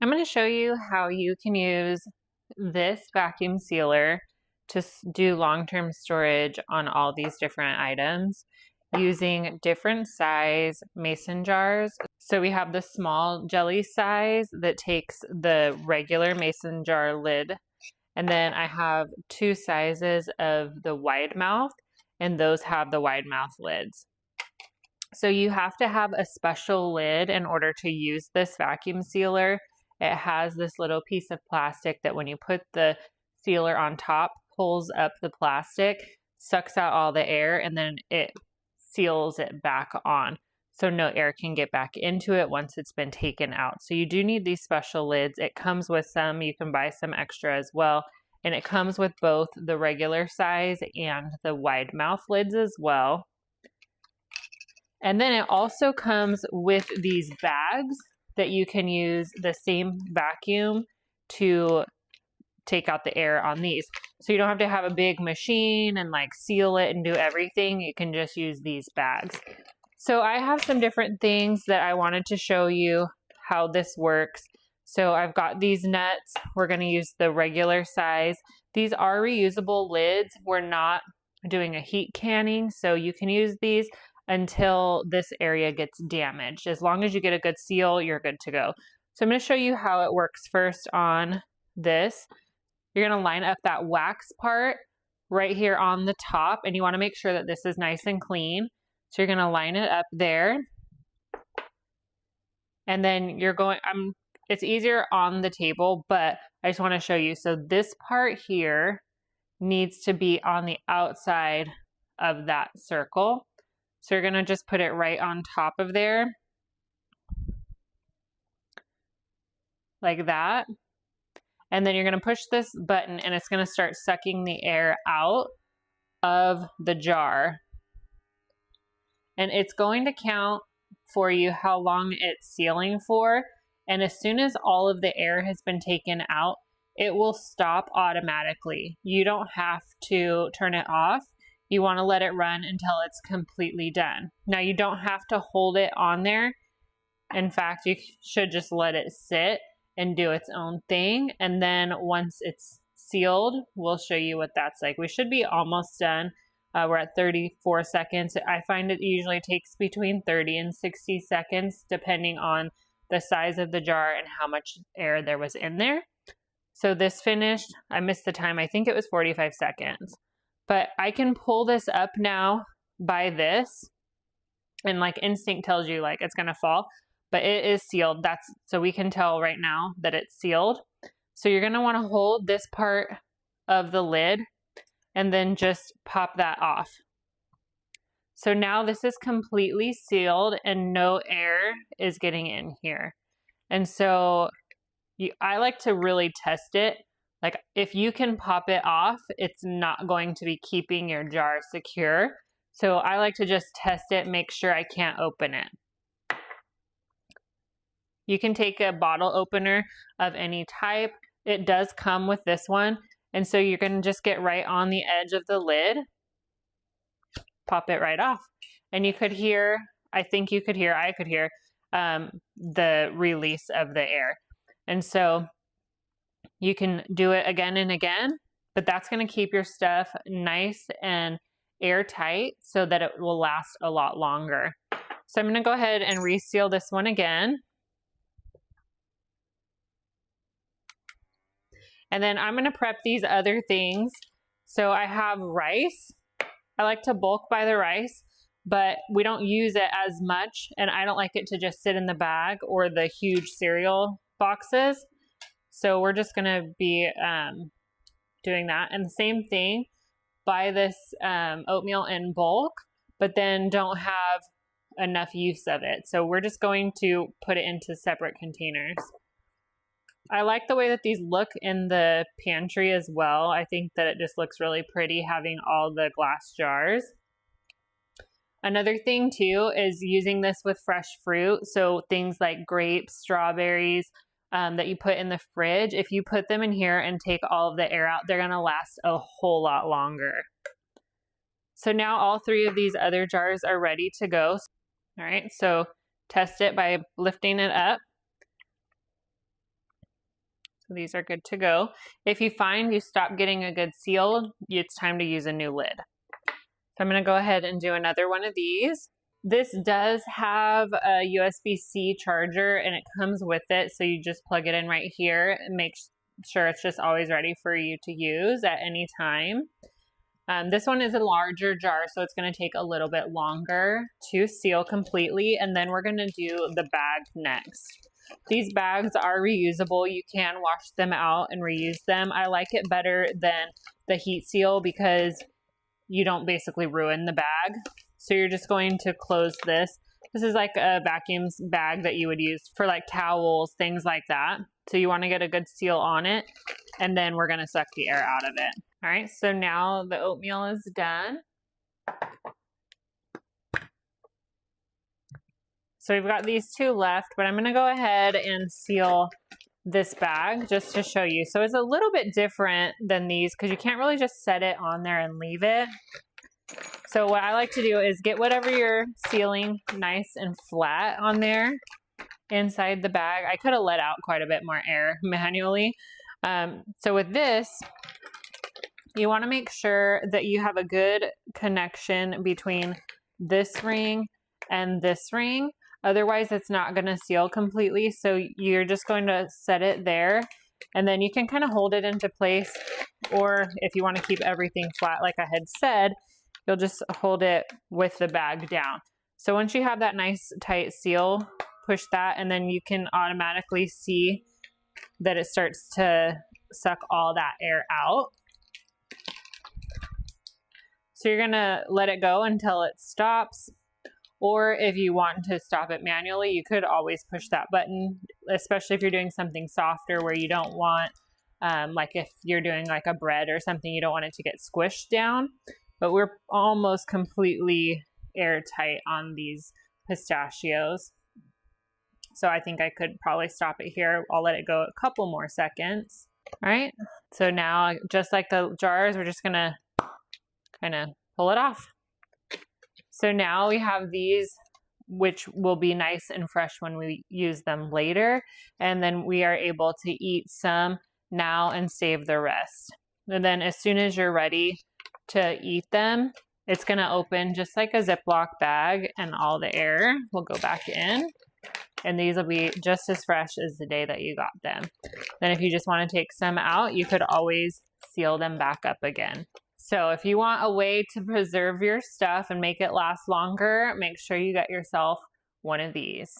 I'm going to show you how you can use this vacuum sealer to do long-term storage on all these different items using different size mason jars. So we have the small jelly size that takes the regular mason jar lid. And then I have two sizes of the wide mouth, and those have the wide mouth lids. So you have to have a special lid in order to use this vacuum sealer. It has this little piece of plastic that when you put the sealer on top, pulls up the plastic, sucks out all the air, and then it seals it back on. So no air can get back into it once it's been taken out. So you do need these special lids. It comes with some, you can buy some extra as well. And it comes with both the regular size and the wide mouth lids as well. And then it also comes with these bags that you can use the same vacuum to take out the air on these. So you don't have to have a big machine and like seal it and do everything. You can just use these bags. So I have some different things that I wanted to show you how this works. So I've got these nuts. We're going to use the regular size. These are reusable lids. We're not doing a heat canning, so you can use these until this area gets damaged. As long as you get a good seal, you're good to go. So I'm going to show you how it works first on this. You're going to line up that wax part right here on the top, and you want to make sure that this is nice and clean. So you're going to line it up there. And then you're going, it's easier on the table, but I just want to show you. So this part here needs to be on the outside of that circle. So you're going to just put it right on top of there, like that. And then you're going to push this button and it's going to start sucking the air out of the jar. And it's going to count for you how long it's sealing for. And as soon as all of the air has been taken out, it will stop automatically. You don't have to turn it off. You want to let it run until it's completely done. Now you don't have to hold it on there. In fact, you should just let it sit and do its own thing. And then once it's sealed, we'll show you what that's like. We should be almost done. We're at 34 seconds. I find it usually takes between 30 and 60 seconds, depending on the size of the jar and how much air there was in there. So this finished, I missed the time. I think it was 45 seconds. But I can pull this up now by this, and like instinct tells you like it's gonna fall, but it is sealed. So we can tell right now that it's sealed. So you're gonna wanna hold this part of the lid and then just pop that off. So now this is completely sealed and no air is getting in here. And so I like to really test it. Like if you can pop it off, it's not going to be keeping your jar secure. So I like to just test it, make sure I can't open it. You can take a bottle opener of any type. It does come with this one. And so you're going to just get right on the edge of the lid, pop it right off. And you could hear, I could hear the release of the air. And so you can do it again and again, but that's going to keep your stuff nice and airtight so that it will last a lot longer. So I'm going to go ahead and reseal this one again. And then I'm going to prep these other things. So I have rice. I like to bulk buy the rice, but we don't use it as much. And I don't like it to just sit in the bag or the huge cereal boxes. So we're just going to be doing that. And the same thing, buy this oatmeal in bulk, but then don't have enough use of it. So we're just going to put it into separate containers. I like the way that these look in the pantry as well. I think that it just looks really pretty having all the glass jars. Another thing too is using this with fresh fruit. So things like grapes, strawberries, that you put in the fridge, if you put them in here and take all of the air out, they're going to last a whole lot longer. So now all three of these other jars are ready to go. All right, so test it by lifting it up. So these are good to go. If you find you stop getting a good seal, it's time to use a new lid. So I'm going to go ahead and do another one of these. This does have a USB-C charger and it comes with it. So you just plug it in right here and make sure it's just always ready for you to use at any time. This one is a larger jar, so it's going to take a little bit longer to seal completely. And then we're going to do the bag next. These bags are reusable. You can wash them out and reuse them. I like it better than the heat seal because you don't basically ruin the bag. So you're just going to close this. This is like a vacuum bag that you would use for like towels, things like that. So you want to get a good seal on it, and then we're going to suck the air out of it. All right, so now the oatmeal is done. So we've got these two left, but I'm going to go ahead and seal this bag just to show you. So it's a little bit different than these because you can't really just set it on there and leave it. So what I like to do is get whatever you're sealing nice and flat on there inside the bag. I could have let out quite a bit more air manually. So with this, you want to make sure that you have a good connection between this ring and this ring. Otherwise, it's not going to seal completely. So you're just going to set it there, and then you can kind of hold it into place. Or if you want to keep everything flat, like I had said, you'll just hold it with the bag down. So once you have that nice tight seal, push that, and then you can automatically see that it starts to suck all that air out. So you're going to let it go until it stops. Or if you want to stop it manually, you could always push that button, especially if you're doing something softer where you don't want, like if you're doing like a bread or something, you don't want it to get squished down. But we're almost completely airtight on these pistachios. So I think I could probably stop it here. I'll let it go a couple more seconds. All right. So now, just like the jars, we're just going to kind of pull it off. So now we have these, which will be nice and fresh when we use them later. And then we are able to eat some now and save the rest. And then as soon as you're ready to eat them, it's going to open just like a Ziploc bag, and all the air will go back in. And these will be just as fresh as the day that you got them. Then if you just want to take some out, you could always seal them back up again. So if you want a way to preserve your stuff and make it last longer, make sure you get yourself one of these.